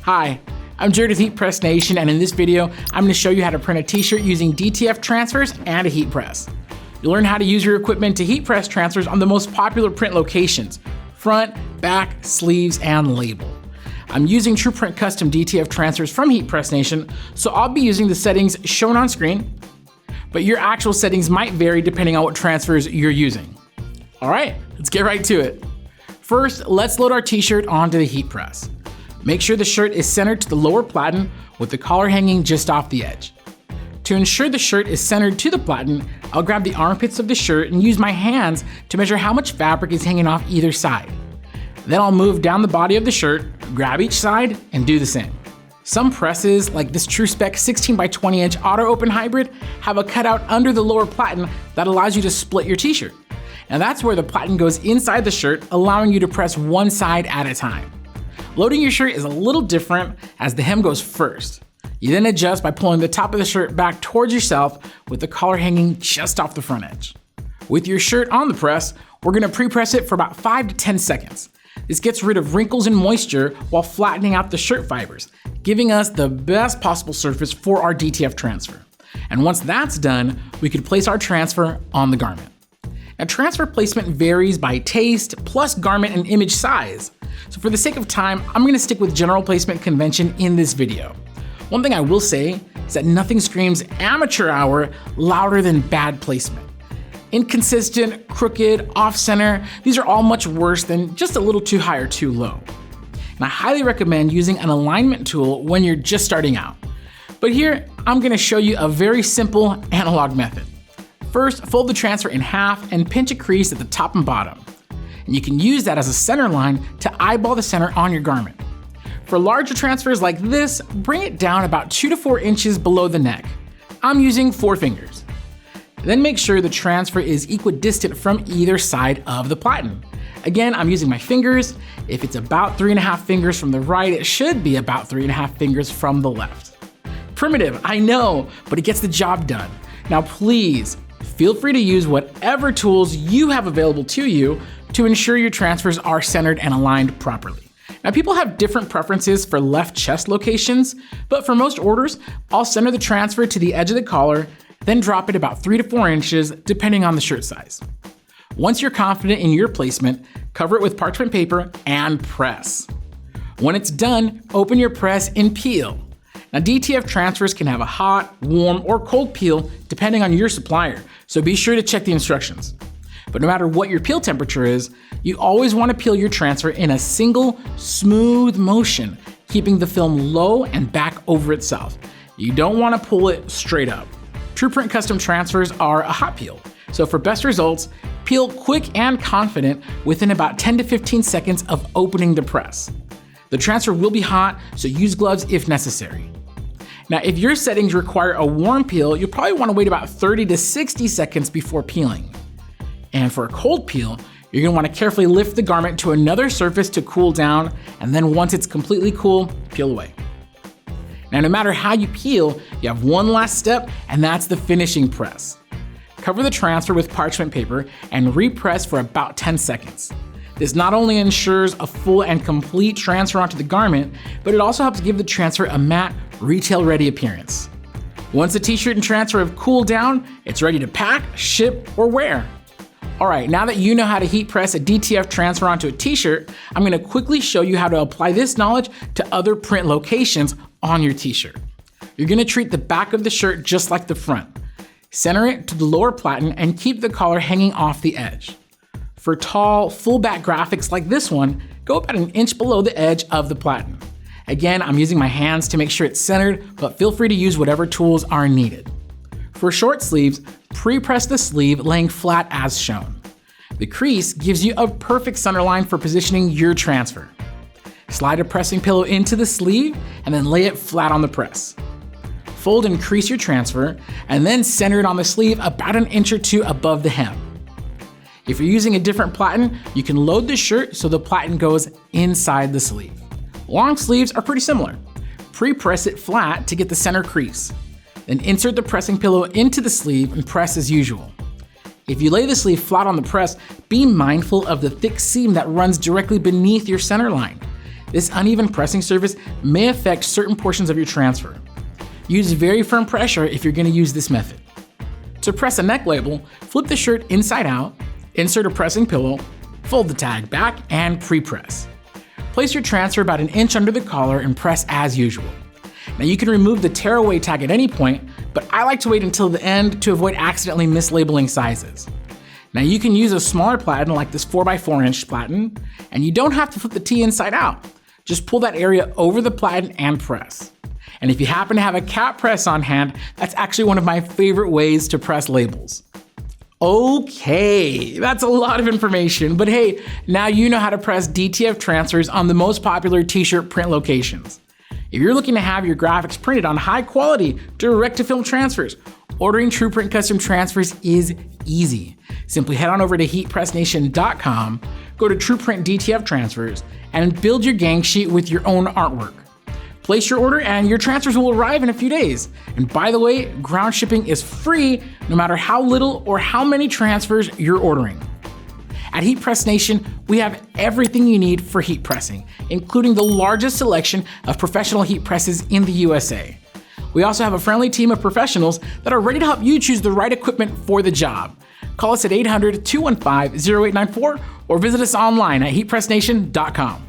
Hi, I'm Jared with Heat Press Nation, and in this video, I'm going to show you how to print a t-shirt using DTF transfers and a heat press. You'll learn how to use your equipment to heat press transfers on the most popular print locations: front, back, sleeves, and label. I'm using TruePrint Custom DTF transfers from Heat Press Nation, so I'll be using the settings shown on screen, but your actual settings might vary depending on what transfers you're using. All right, let's get right to it. First, let's load our t-shirt onto the heat press. Make sure the shirt is centered to the lower platen with the collar hanging just off the edge. To ensure the shirt is centered to the platen, I'll grab the armpits of the shirt and use my hands to measure how much fabric is hanging off either side. Then I'll move down the body of the shirt, grab each side, and do the same. Some presses, like this TrueSpec 16 by 20 inch auto open hybrid, have a cutout under the lower platen that allows you to split your t-shirt. Now that's where the platen goes inside the shirt, allowing you to press one side at a time. Loading your shirt is a little different as the hem goes first. You then adjust by pulling the top of the shirt back towards yourself with the collar hanging just off the front edge. With your shirt on the press, we're gonna pre-press it for about 5 to 10 seconds. This gets rid of wrinkles and moisture while flattening out the shirt fibers, giving us the best possible surface for our DTF transfer. And once that's done, we can place our transfer on the garment. Now, transfer placement varies by taste, plus garment and image size. So for the sake of time, I'm gonna stick with general placement convention in this video. One thing I will say is that nothing screams amateur hour louder than bad placement. Inconsistent, crooked, off-center, these are all much worse than just a little too high or too low. And I highly recommend using an alignment tool when you're just starting out. But here, I'm gonna show you a very simple analog method. First, fold the transfer in half and pinch a crease at the top and bottom. And you can use that as a center line to eyeball the center on your garment. For larger transfers like this, bring it down about 2 to 4 inches below the neck. I'm using 4 fingers. Then make sure the transfer is equidistant from either side of the platen. Again, I'm using my fingers. If it's about 3.5 fingers from the right, it should be about 3.5 fingers from the left. Primitive, I know, but it gets the job done. Now please, feel free to use whatever tools you have available to you to ensure your transfers are centered and aligned properly. Now, people have different preferences for left chest locations, but for most orders, I'll center the transfer to the edge of the collar, then drop it about 3 to 4 inches, depending on the shirt size. Once you're confident in your placement, cover it with parchment paper and press. When it's done, open your press and peel. Now, DTF transfers can have a hot, warm, or cold peel depending on your supplier, so be sure to check the instructions. But no matter what your peel temperature is, you always want to peel your transfer in a single, smooth motion, keeping the film low and back over itself. You don't want to pull it straight up. TruePrint custom transfers are a hot peel, so for best results, peel quick and confident within about 10 to 15 seconds of opening the press. The transfer will be hot, so use gloves if necessary. Now, if your settings require a warm peel, you'll probably want to wait about 30 to 60 seconds before peeling. And for a cold peel, you're gonna wanna carefully lift the garment to another surface to cool down, and then once it's completely cool, peel away. Now, no matter how you peel, you have one last step, and that's the finishing press. Cover the transfer with parchment paper and repress for about 10 seconds. This not only ensures a full and complete transfer onto the garment, but it also helps give the transfer a matte, retail-ready appearance. Once the t-shirt and transfer have cooled down, it's ready to pack, ship, or wear. All right, now that you know how to heat press a DTF transfer onto a t-shirt, I'm gonna quickly show you how to apply this knowledge to other print locations on your t-shirt. You're gonna treat the back of the shirt just like the front. Center it to the lower platen and keep the collar hanging off the edge. For tall, full back graphics like this one, go about an inch below the edge of the platen. Again, I'm using my hands to make sure it's centered, but feel free to use whatever tools are needed. For short sleeves, pre-press the sleeve laying flat as shown. The crease gives you a perfect center line for positioning your transfer. Slide a pressing pillow into the sleeve and then lay it flat on the press. Fold and crease your transfer and then center it on the sleeve about an inch or 2 above the hem. If you're using a different platen, you can load the shirt so the platen goes inside the sleeve. Long sleeves are pretty similar. Pre-press it flat to get the center crease. Then insert the pressing pillow into the sleeve and press as usual. If you lay the sleeve flat on the press, be mindful of the thick seam that runs directly beneath your center line. This uneven pressing surface may affect certain portions of your transfer. Use very firm pressure if you're going to use this method. To press a neck label, flip the shirt inside out, insert a pressing pillow, fold the tag back, and pre-press. Place your transfer about an inch under the collar and press as usual. Now you can remove the tearaway tag at any point, but I like to wait until the end to avoid accidentally mislabeling sizes. Now you can use a smaller platen like this 4x4 inch platen, and you don't have to flip the T inside out. Just pull that area over the platen and press. And if you happen to have a cap press on hand, that's actually one of my favorite ways to press labels. Okay, that's a lot of information, but hey, now you know how to press DTF transfers on the most popular t-shirt print locations. If you're looking to have your graphics printed on high quality direct-to-film transfers, ordering TruePrint Custom Transfers is easy. Simply head on over to heat.press.com, go to TruePrint DTF Transfers, and build your gang sheet with your own artwork. Place your order and your transfers will arrive in a few days. And by the way, ground shipping is free no matter how little or how many transfers you're ordering. At Heat Press Nation, we have everything you need for heat pressing, including the largest selection of professional heat presses in the USA. We also have a friendly team of professionals that are ready to help you choose the right equipment for the job. Call us at 800-215-0894 or visit us online at heatpressnation.com.